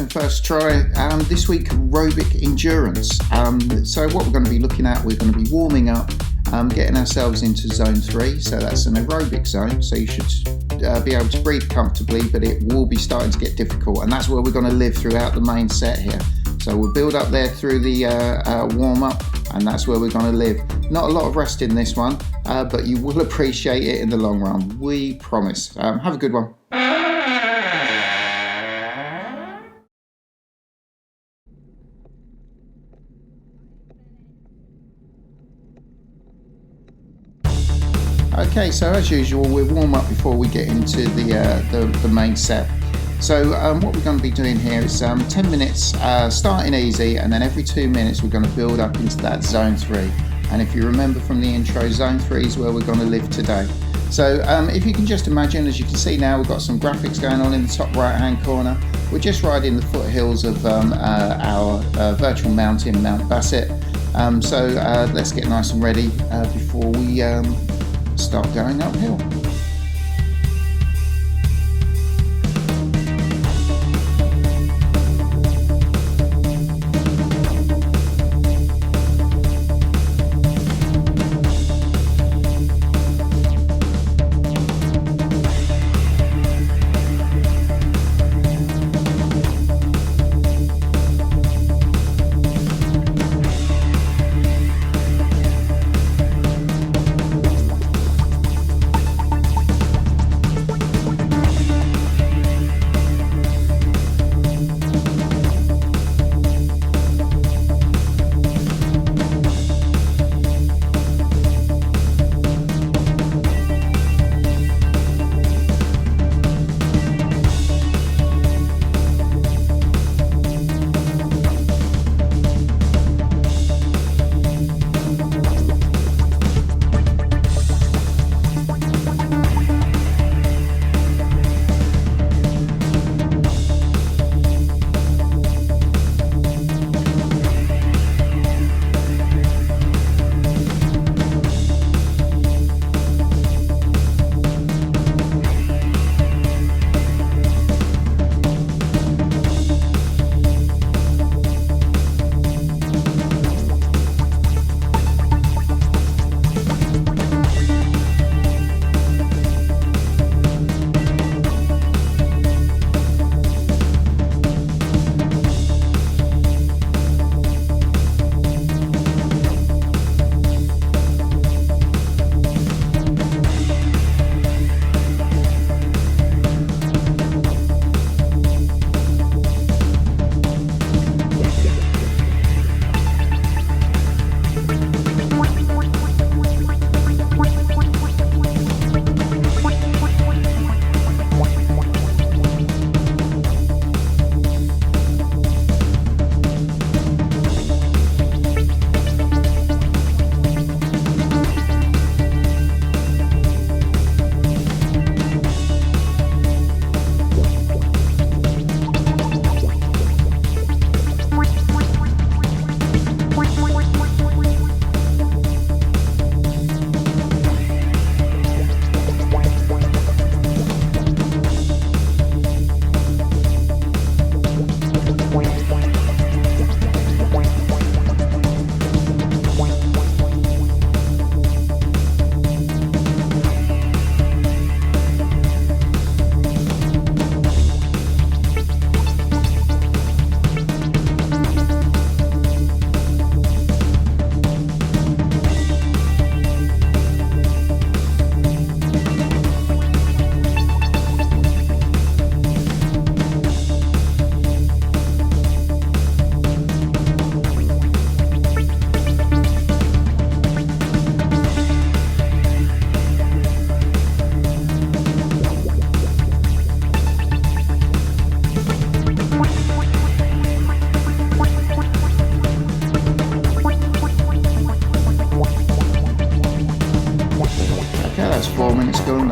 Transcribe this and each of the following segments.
and first try. This week, aerobic endurance. So what we're going to be looking at, we're going to be warming up, getting ourselves into zone 3. So that's an aerobic zone. So you should be able to breathe comfortably, but it will be starting to get difficult. And that's where we're going to live throughout the main set here. So we'll build up there through the warm up, and that's where we're going to live. Not a lot of rest in this one, but you will appreciate it in the long run. We promise. Have a good one. Okay, so as usual, we'll warm up before we get into the main set. So what we're going to be doing here is 10 minutes starting easy, and then every 2 minutes we're going to build up into that zone 3. And if you remember from the intro, zone 3 is where we're going to live today. So if you can just imagine, as you can see now, we've got some graphics going on in the top right hand corner. We're just riding the foothills of our virtual mountain, Mont Basset. So let's get nice and ready before we start going uphill.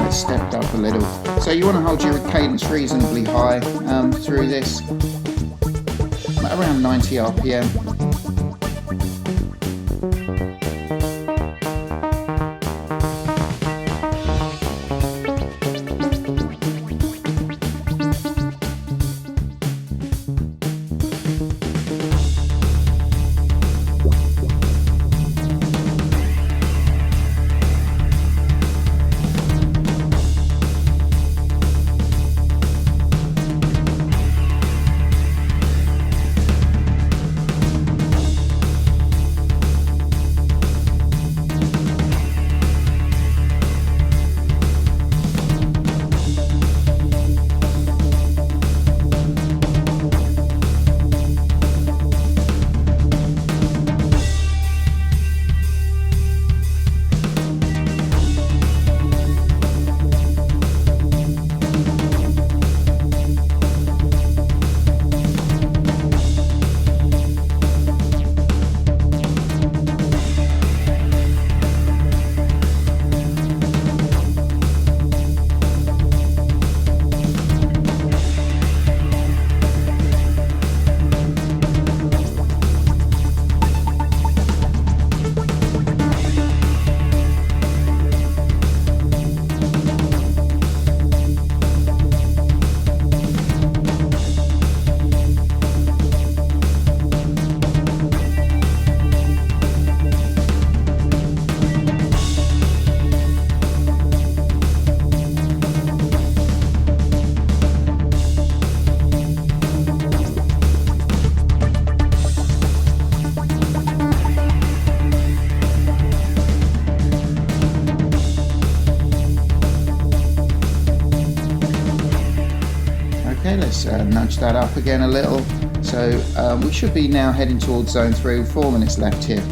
It's stepped up a little. So you want to hold your cadence reasonably high through this, around 90 RPM. Okay, let's nudge that up again a little. So we should be now heading towards zone 3, 4 minutes left here.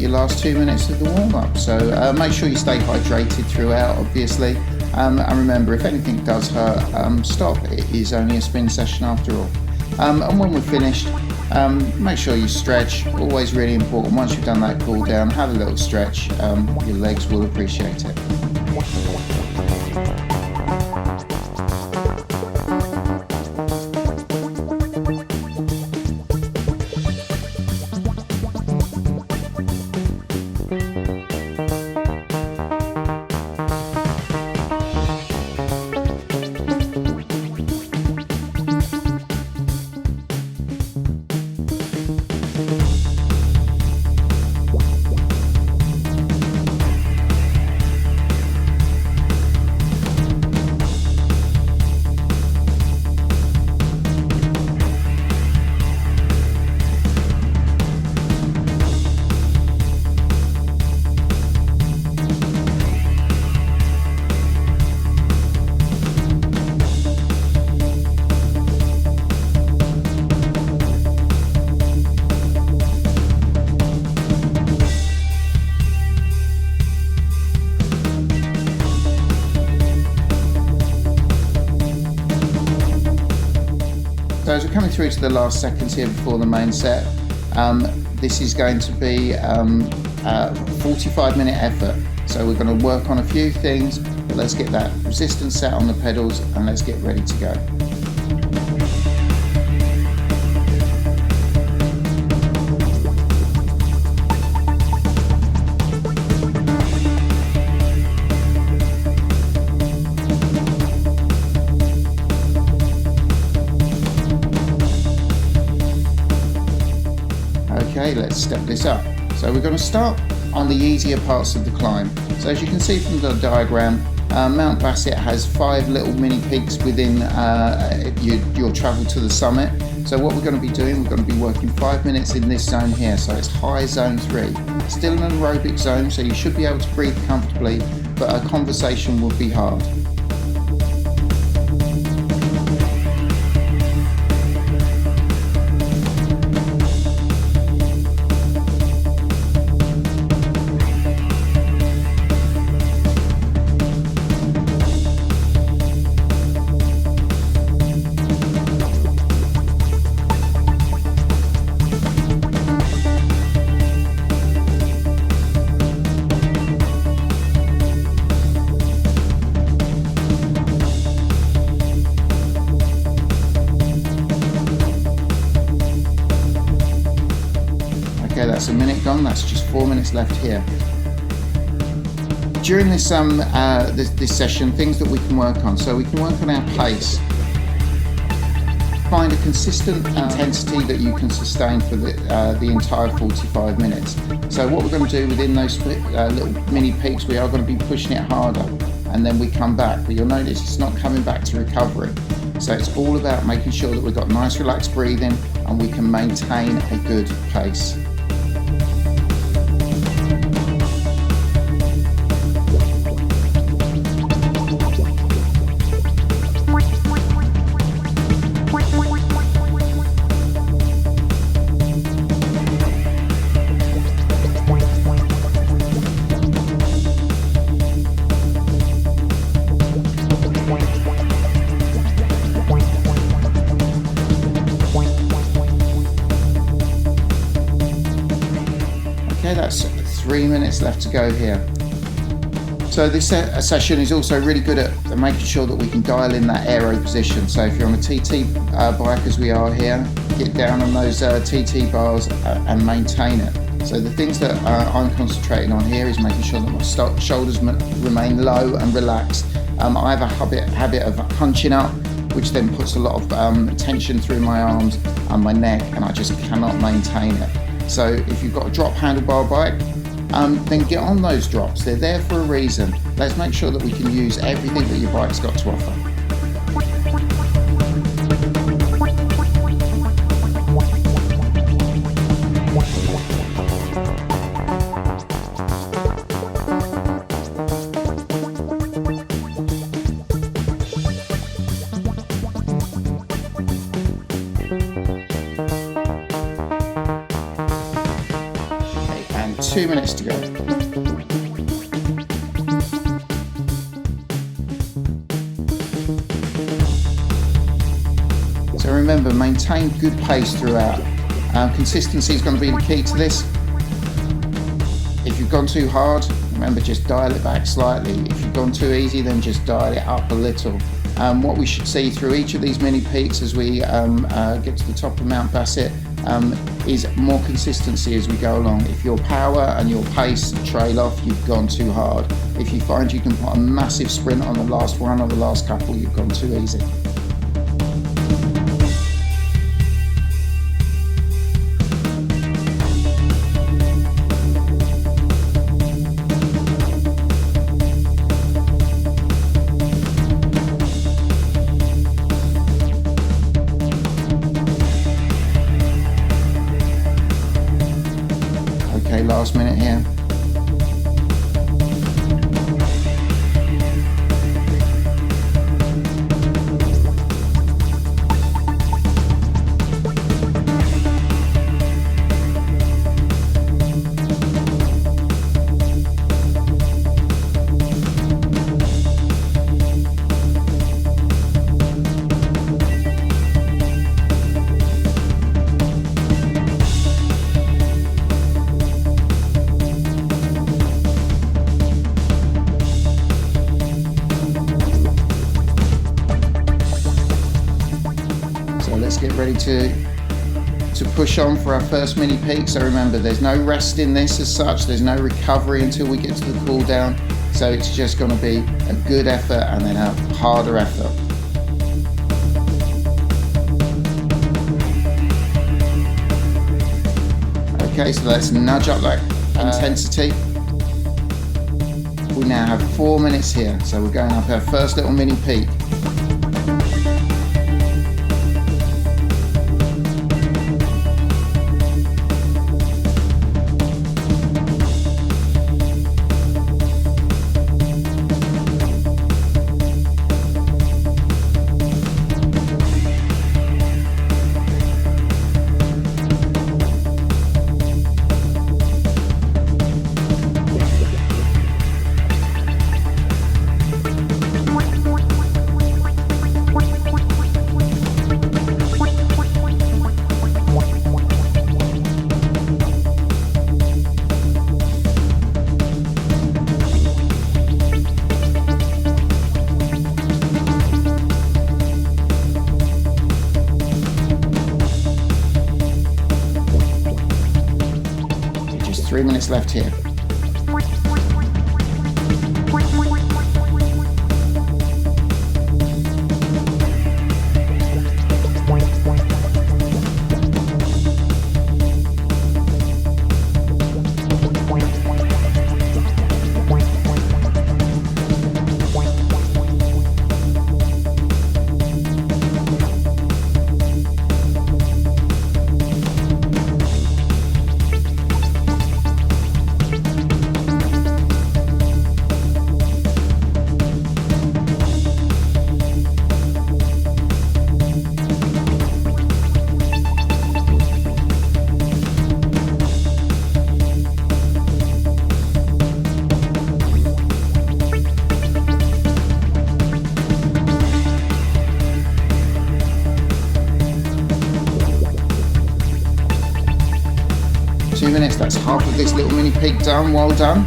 Last 2 minutes of the warm-up, so make sure you stay hydrated throughout, obviously, and remember, if anything does hurt, stop. It is only a spin session after all. And when we're finished, make sure you stretch. Always really important. Once you've done that cool down, have a little stretch. Your legs will appreciate it. So as we're coming through to the last seconds here before the main set, this is going to be a 45-minute effort. So we're going to work on a few things, but let's get that resistance set on the pedals and let's get ready to go. Okay, let's step this up. So we're going to start on the easier parts of the climb. So as you can see from the diagram, Mont Basset has 5 little mini peaks within your travel to the summit. So what we're going to be doing, we're going to be working 5 minutes in this zone here. So it's high zone 3. Still an aerobic zone, so you should be able to breathe comfortably, but a conversation would be hard. minute gone. That's just 4 minutes left here. During this this session, things that we can work on. So we can work on our pace. Find a consistent intensity that you can sustain for the entire 45 minutes. So what we're going to do within those little mini peaks, we are going to be pushing it harder, and then we come back. But you'll notice it's not coming back to recovery. So it's all about making sure that we've got nice relaxed breathing and we can maintain a good pace. Okay, that's 3 minutes left to go here. So this session is also really good at making sure that we can dial in that aero position. So if you're on a TT bike as we are here, get down on those TT bars and maintain it. So the things that I'm concentrating on here is making sure that my shoulders remain low and relaxed. I have a habit of hunching up, which then puts a lot of tension through my arms and my neck, and I just cannot maintain it. So if you've got a drop handlebar bike, then get on those drops. They're there for a reason. Let's make sure that we can use everything that your bike's got to offer. Okay, and 2 minutes to go. So remember, maintain good pace throughout. Consistency is going to be the key to this. If you've gone too hard, remember, just dial it back slightly. If you've gone too easy, then just dial it up a little. What we should see through each of these mini peaks as we get to the top of Mont Basset is more consistency as we go along. If your power and your pace trail off, you've gone too hard. If you find you can put a massive sprint on the last one or the last couple, you've gone too easy. Okay, last minute here. Let's get ready to push on for our first mini peak. So remember, there's no rest in this as such. There's no recovery until we get to the cool down. So it's just going to be a good effort and then a harder effort. Okay, so let's nudge up that intensity. We now have 4 minutes here. So we're going up our first little mini peak. just 3 minutes left here. Minutes, that's half of this little mini peak done. Well done.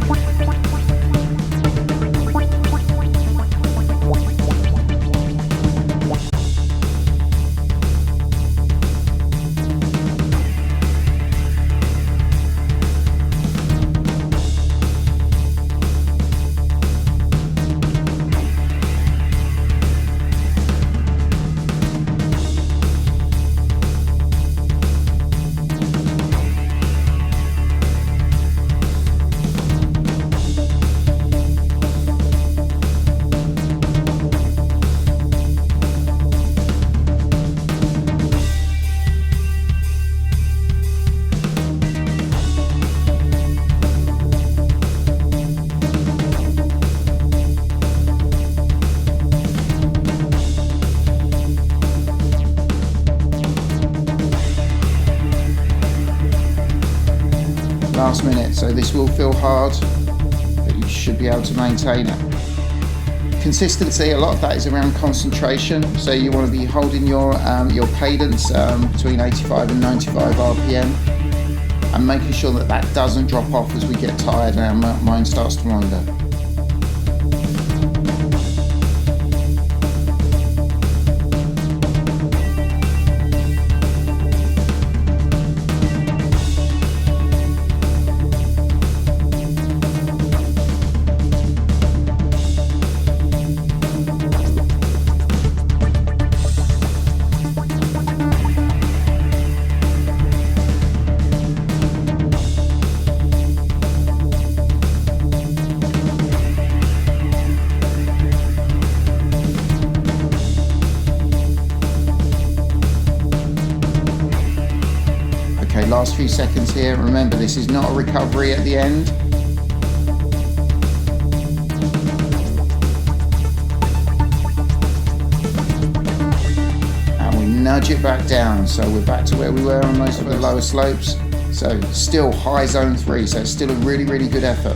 Last minute, so this will feel hard, but you should be able to maintain it. Consistency, a lot of that is around concentration, so you want to be holding your cadence between 85 and 95 RPM and making sure that that doesn't drop off as we get tired and our mind starts to wander. Okay, last few seconds here. Remember, this is not a recovery at the end. And we nudge it back down. So we're back to where we were on most of the lower slopes. So still high zone 3, so it's still a really, really good effort.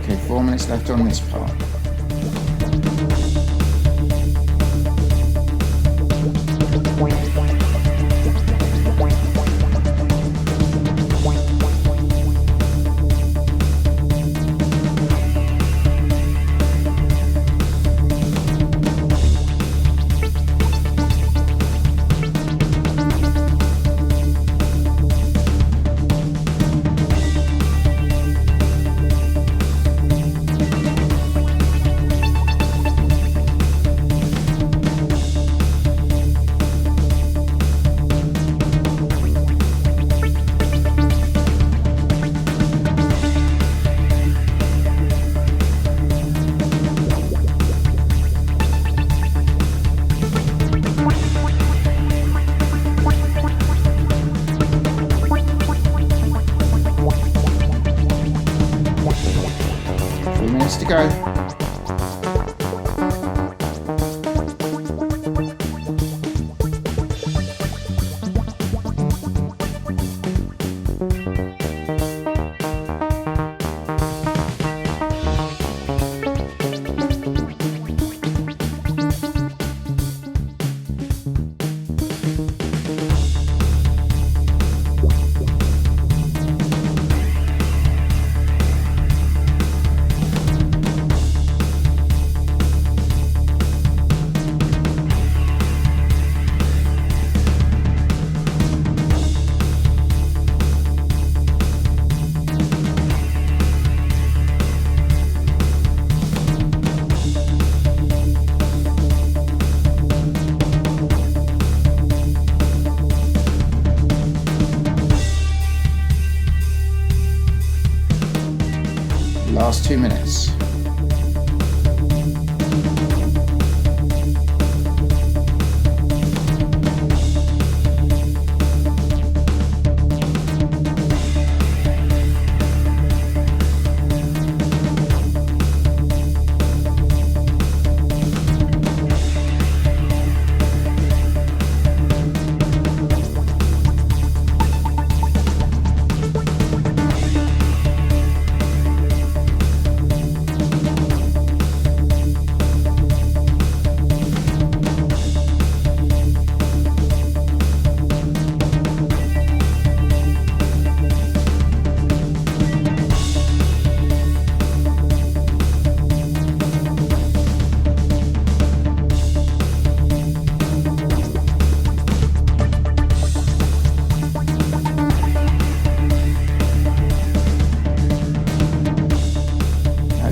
Okay, 4 minutes left on this part. go. Last 2 minutes.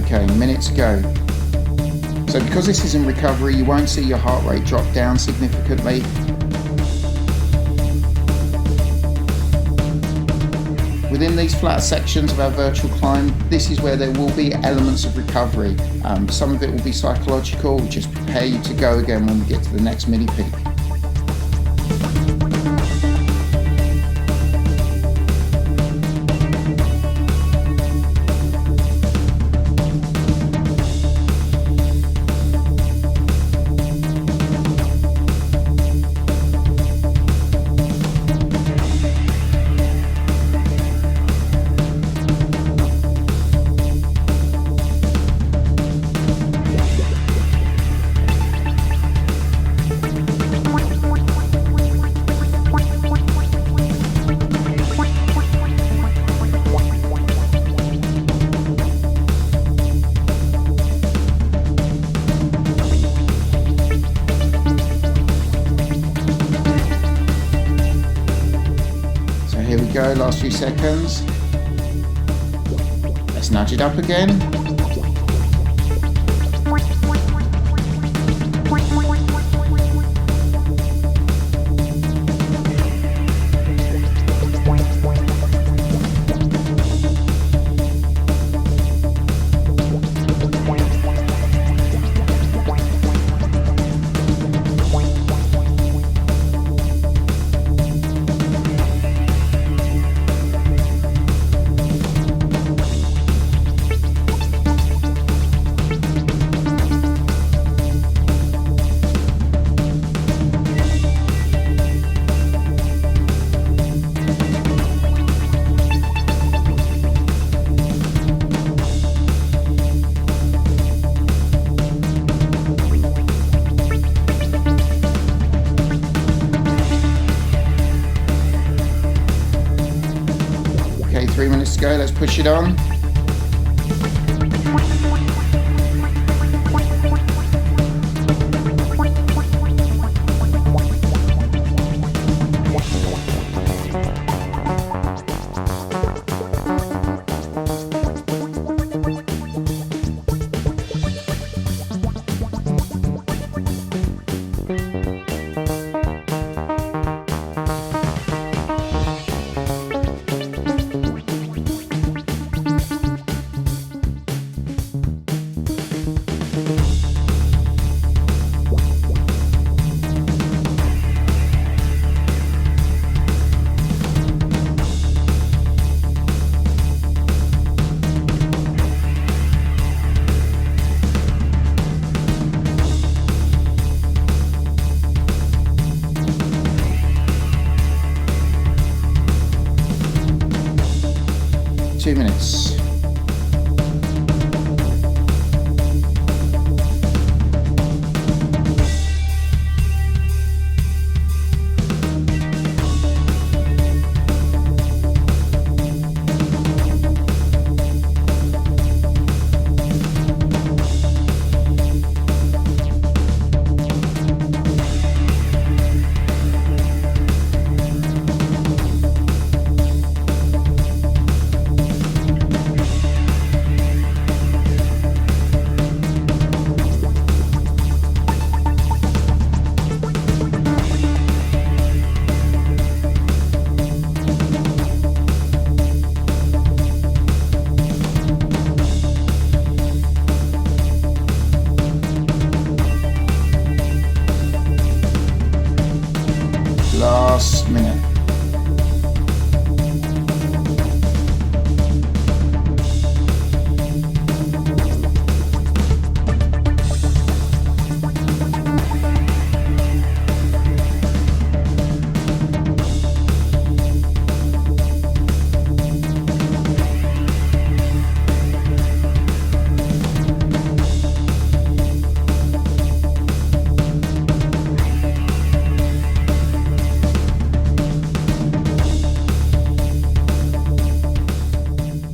Okay, minute to go. So because this is in recovery, you won't see your heart rate drop down significantly. Within these flat sections of our virtual climb, this is where there will be elements of recovery. Some of it will be psychological, just prepare you to go again when we get to the next mini peak. Here we go, last few seconds. Let's nudge it up again. Okay, 3 minutes to go, let's push it on. minutes. Last minute.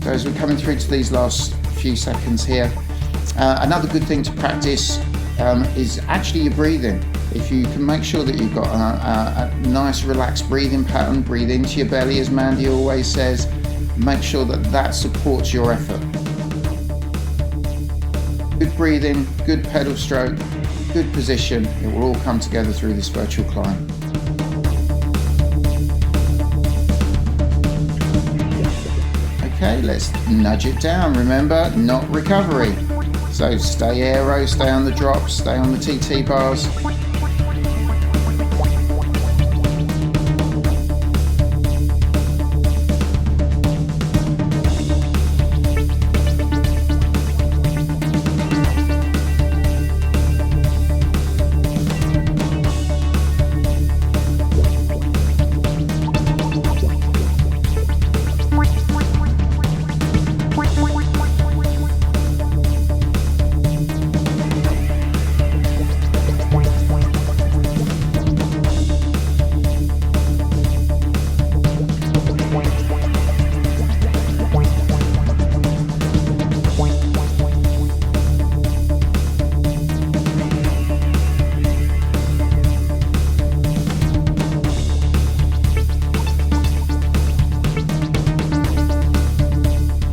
So as we're coming through to these last few seconds here, another good thing to practice is actually your breathing. If you can make sure that you've got a nice relaxed breathing pattern, breathe into your belly as Mandy always says, make sure that that supports your effort. Good breathing, good pedal stroke, good position, it will all come together through this virtual climb. Okay, let's nudge it down. Remember, not recovery. So stay aero, stay on the drops, stay on the TT bars.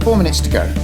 Four minutes to go.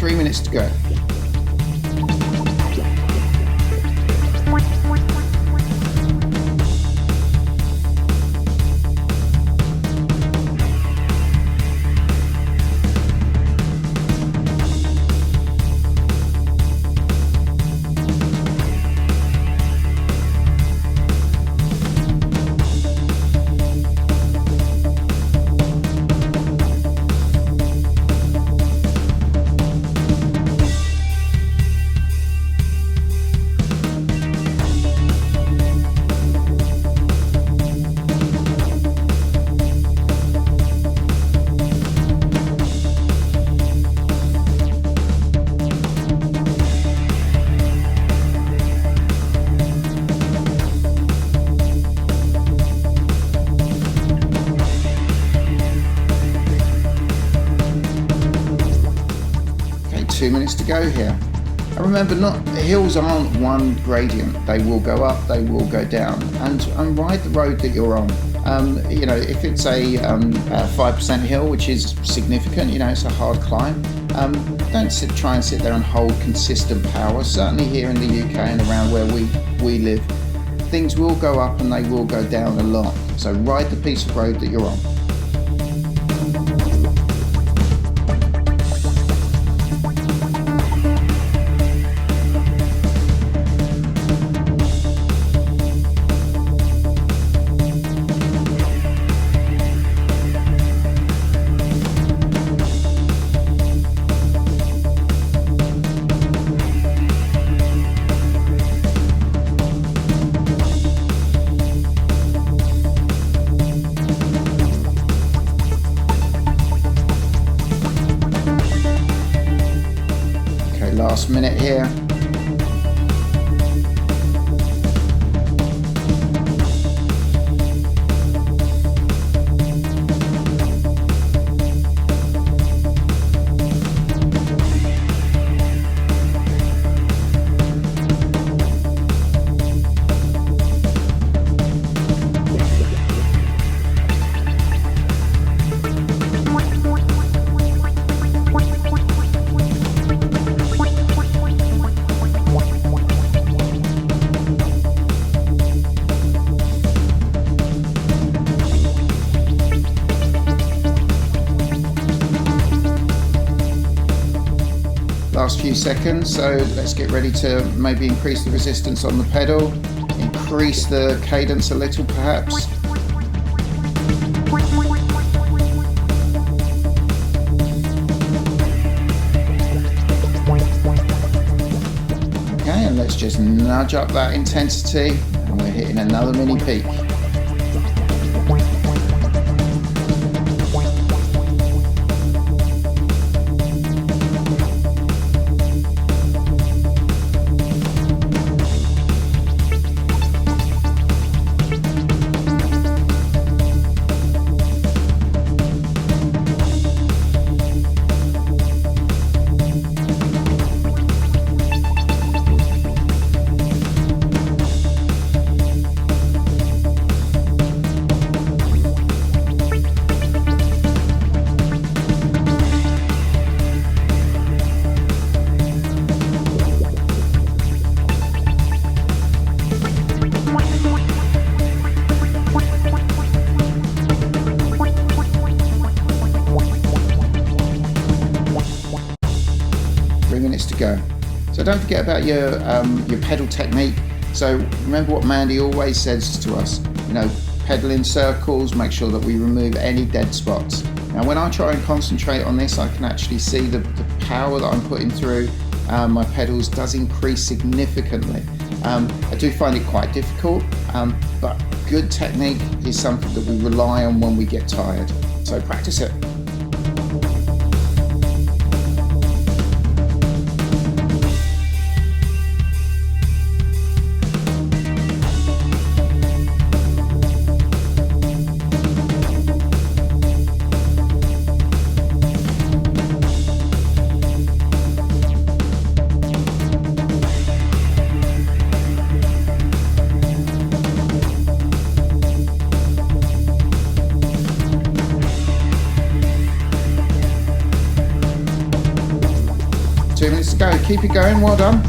Minutes to go. minutes to go here. And remember, hills aren't one gradient. They will go up, they will go down, and ride the road that you're on. If it's a 5% hill, which is significant, it's a hard climb, don't try and sit there and hold consistent power. Certainly here in the UK and around where we live, things will go up and they will go down a lot. So ride the piece of road that you're on. Last minute here. Last few seconds, so let's get ready to maybe increase the resistance on the pedal, increase the cadence a little perhaps. Okay, and let's just nudge up that intensity, and we're hitting another mini peak. 3 minutes to go. So don't forget about your pedal technique. So remember what Mandy always says to us, pedal in circles, make sure that we remove any dead spots. Now when I try and concentrate on this, I can actually see the power that I'm putting through my pedals does increase significantly. I do find it quite difficult, but good technique is something that we rely on when we get tired. So practice it. Two minutes to go. Keep it going. Well done.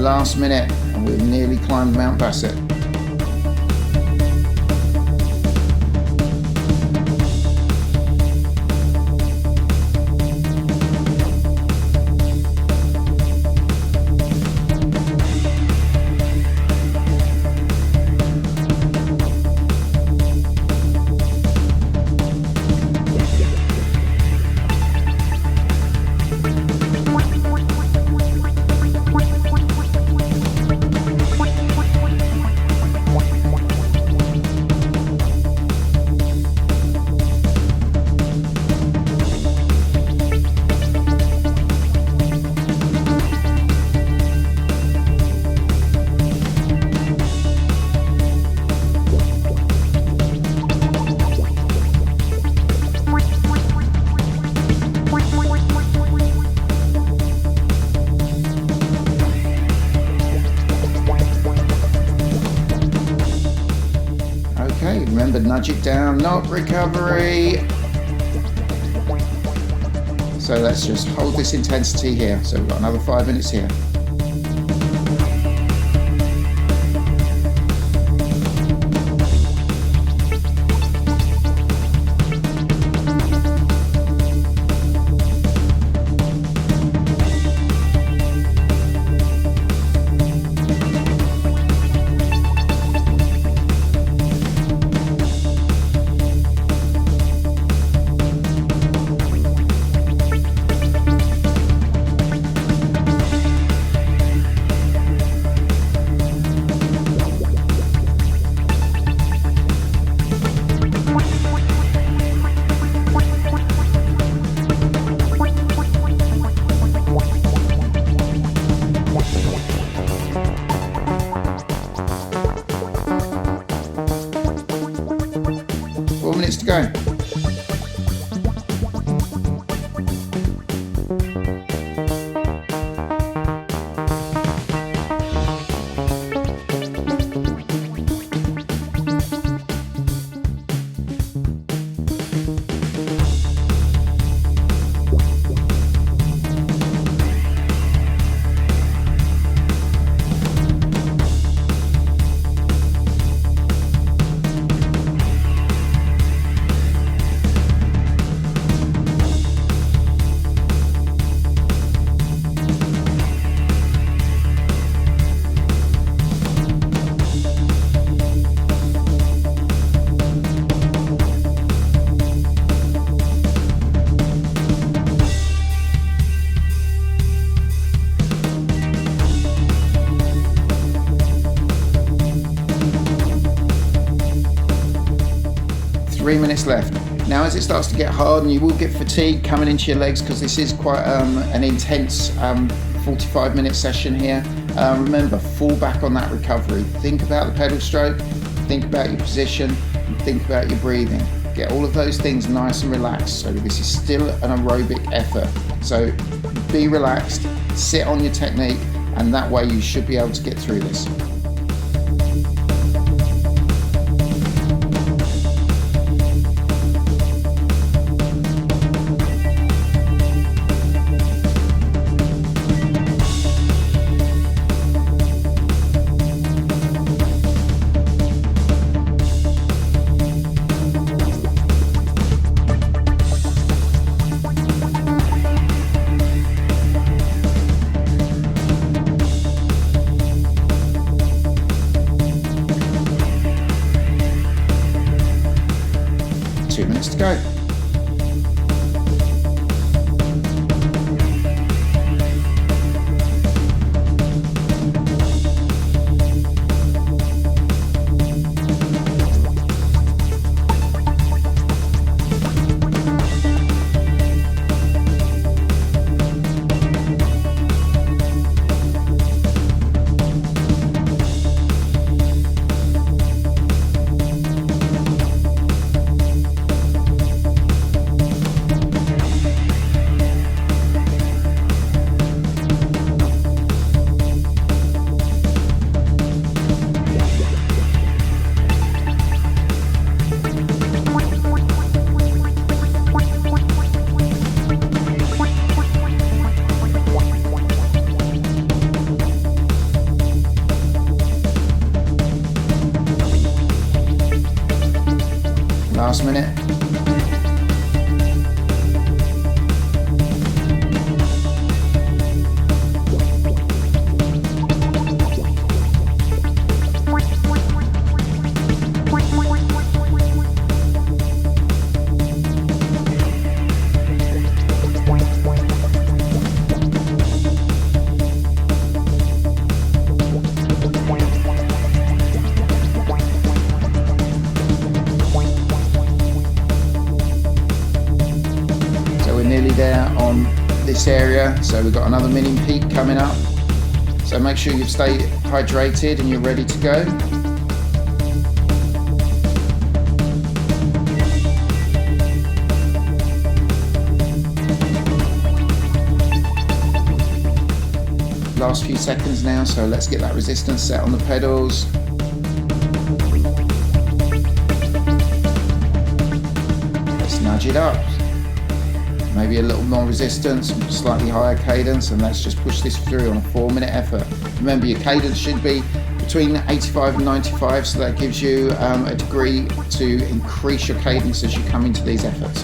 last minute and we've nearly climbed Mount Basset. Remember, nudge it down, not recovery. So let's just hold this intensity here. So we've got another 5 minutes here. Minutes to go. Three minutes left. Now as it starts to get hard, and you will get fatigue coming into your legs because this is quite an intense 45-minute session here, remember, fall back on that recovery. Think about the pedal stroke, think about your position, and think about your breathing. Get all of those things nice and relaxed. So this is still an aerobic effort. So be relaxed, sit on your technique, and that way you should be able to get through this. minute. Nearly there on this area, so we've got another mini peak coming up, so make sure you've stayed hydrated and you're ready to go. Last few seconds now, so let's get that resistance set on the pedals. Let's nudge it up. Maybe a little more resistance, slightly higher cadence, and let's just push this through on a 4-minute effort. Remember, your cadence should be between 85 and 95, so that gives you a degree to increase your cadence as you come into these efforts.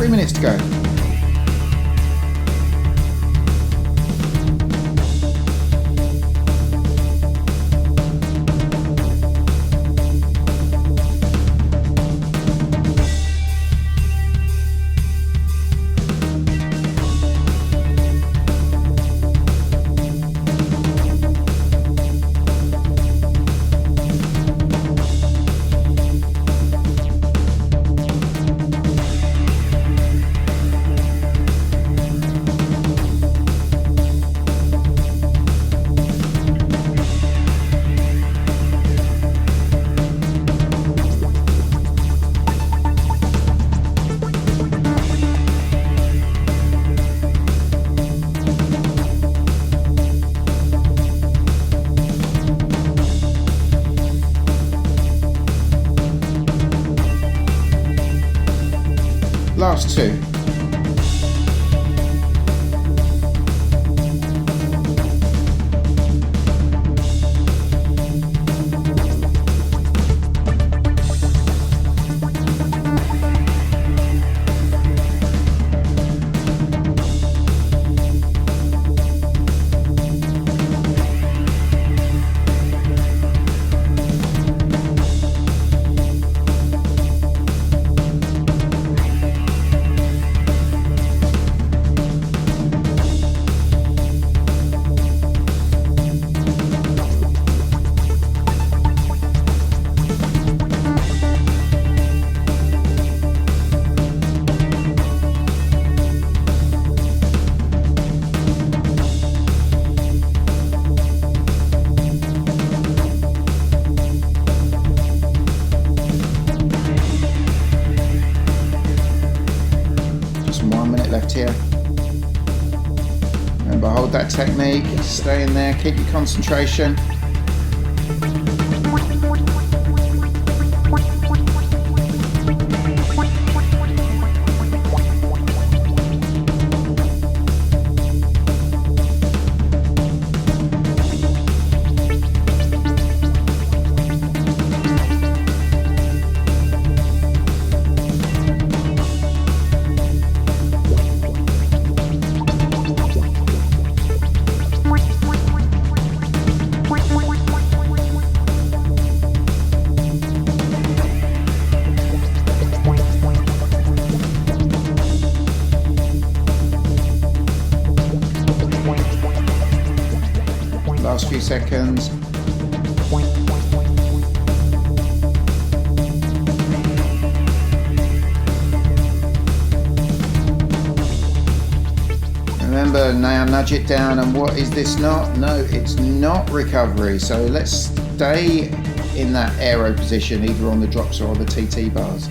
Minutes to go. Last two. Left here. Remember, hold that technique, stay in there, keep your concentration. Last few seconds. Remember, now nudge it down, and what is this not? No, it's not recovery. So let's stay in that aero position, either on the drops or on the TT bars.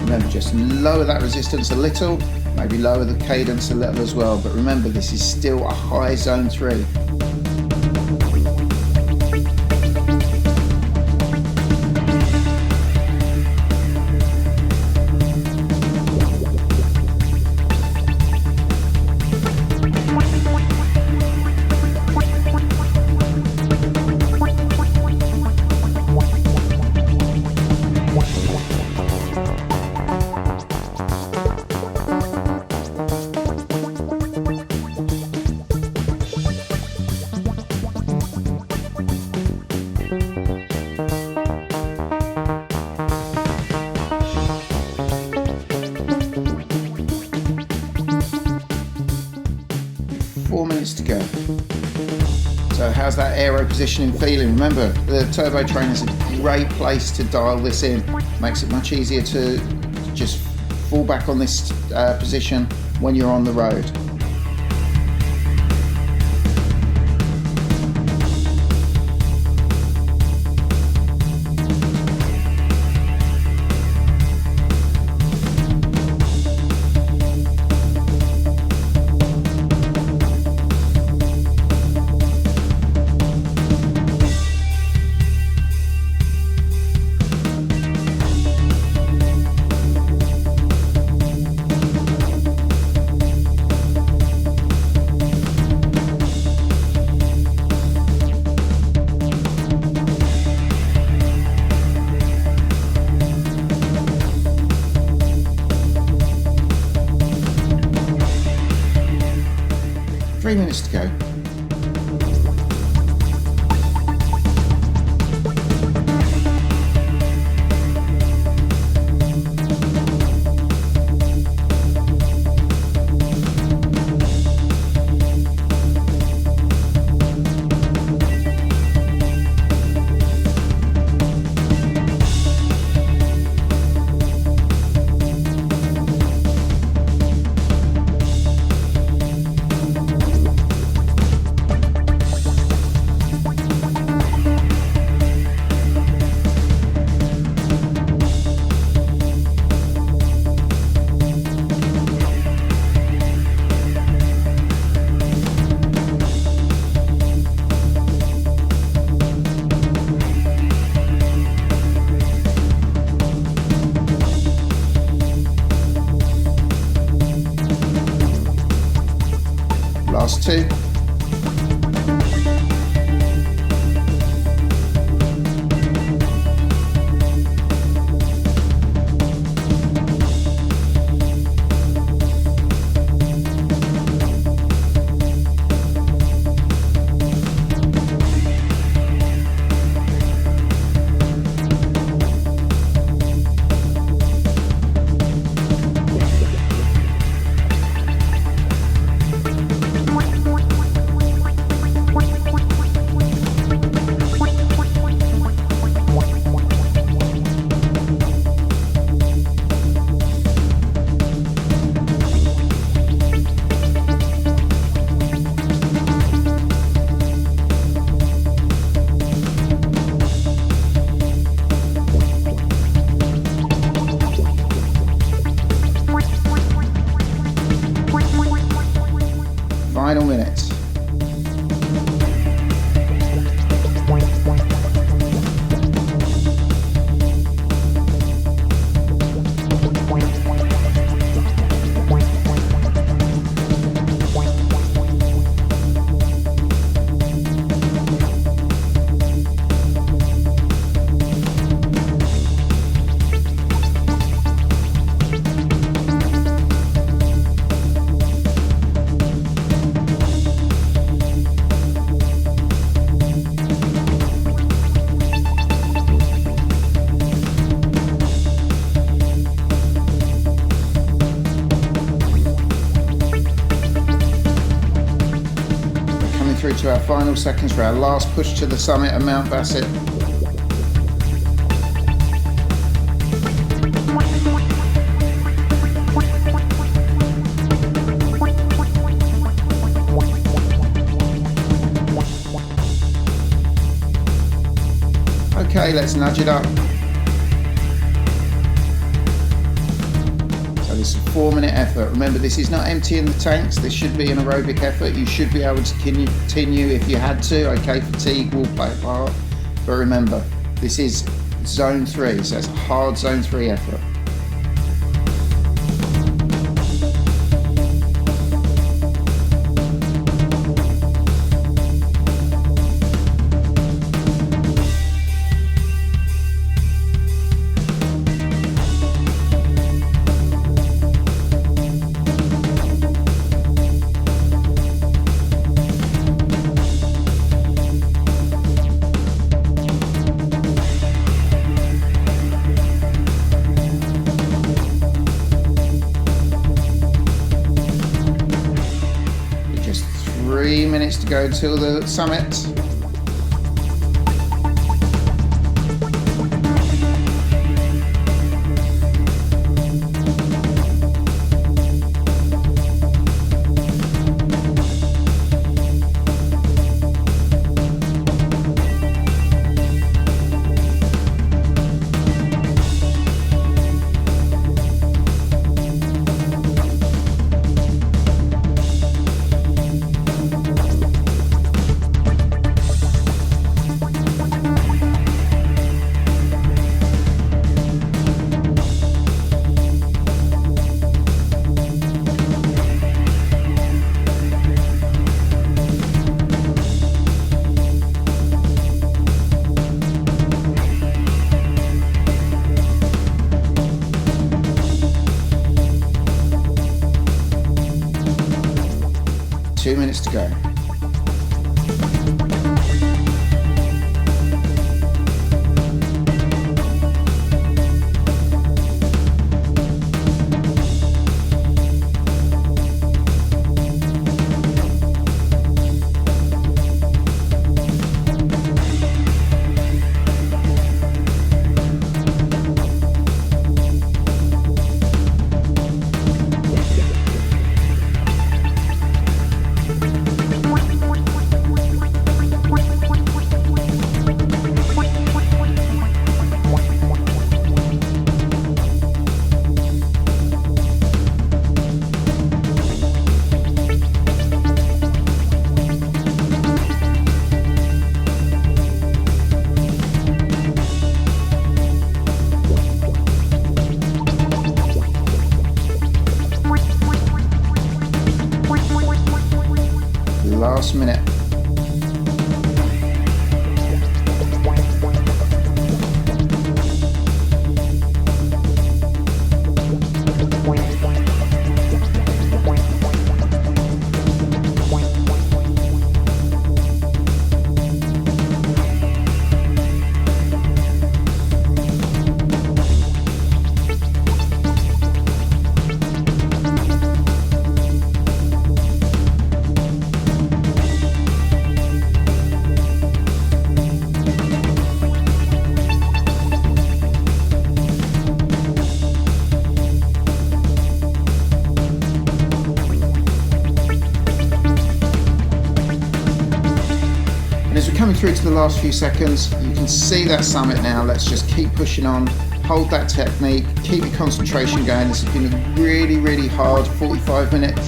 Remember, just lower that resistance a little, maybe lower the cadence a little as well. But remember, this is still a high zone 3. To go. So how's that aero positioning feeling? Remember, the turbo trainer is a great place to dial this in. Makes it much easier to just fall back on this position when you're on the road. Three minutes to go. Last 2. Final minutes. Through to our final seconds for our last push to the summit of Mount Basset. Okay, let's nudge it up. So this is a 4-minute effort. Remember, this is not emptying the tanks. This should be an aerobic effort. You should be able to continue if you had to. Okay, fatigue will play a part. But remember, this is zone 3, so it's a hard zone 3 effort. Just 3 minutes to go till the summit. Two minutes to go. Last minute. As we're coming through to the last few seconds, you can see that summit now. Let's just keep pushing on, hold that technique, keep your concentration going. This has been a really, really hard 45-minute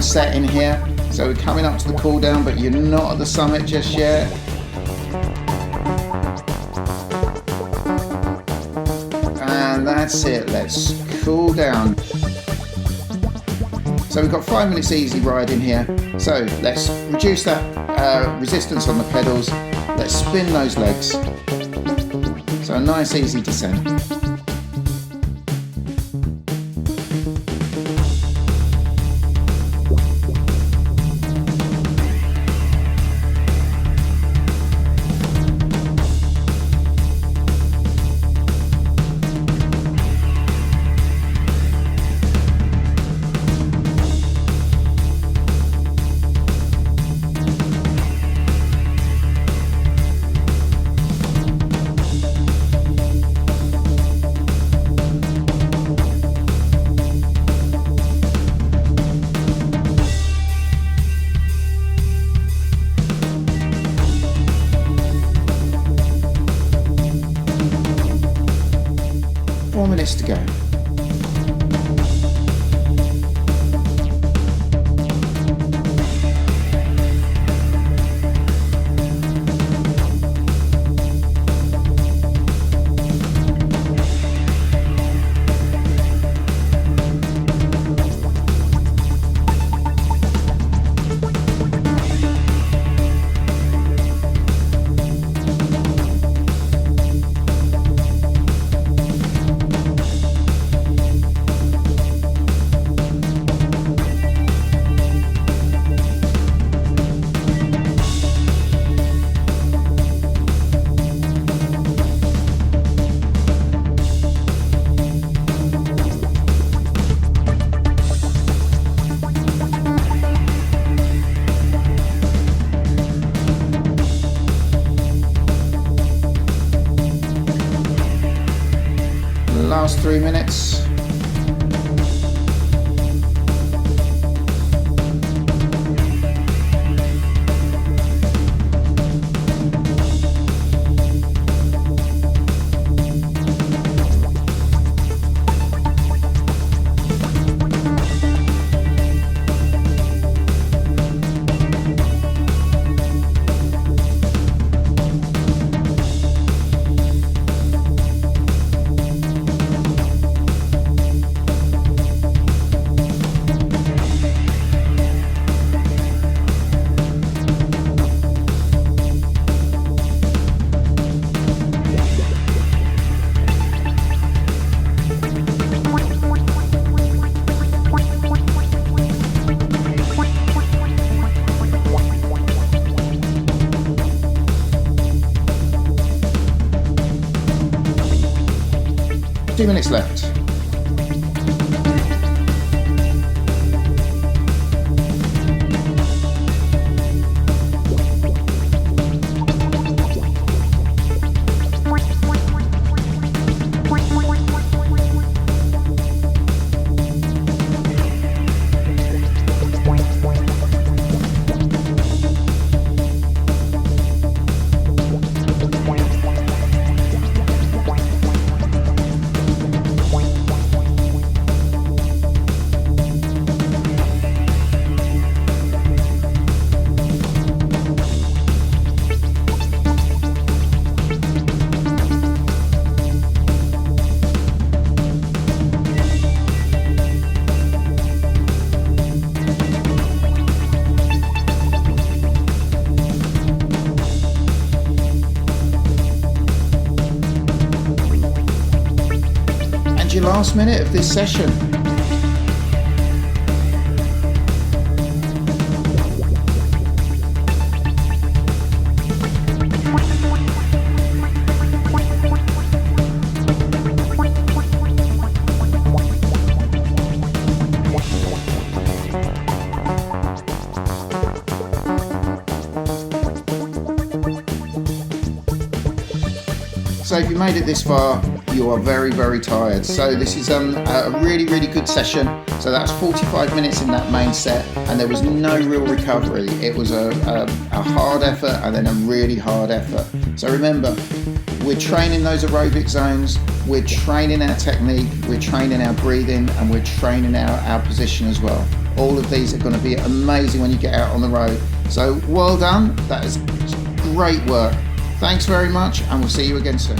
set in here. So we're coming up to the cool down, but you're not at the summit just yet. And that's it, let's cool down. So we've got 5 minutes easy ride in here. So let's reduce that resistance on the pedals. Let's spin those legs. So a nice easy descent. minutes to go. Last 3 minutes. Two minutes left. Your last minute of this session. So if you made it this far, you are very, very tired. So this is a really, really good session. So that's 45 minutes in that main set, and there was no real recovery. It was a hard effort and then a really hard effort. So remember, we're training those aerobic zones, we're training our technique, we're training our breathing, and we're training our position as well. All of these are going to be amazing when you get out on the road. So well done, that is great work. Thanks very much, and we'll see you again soon.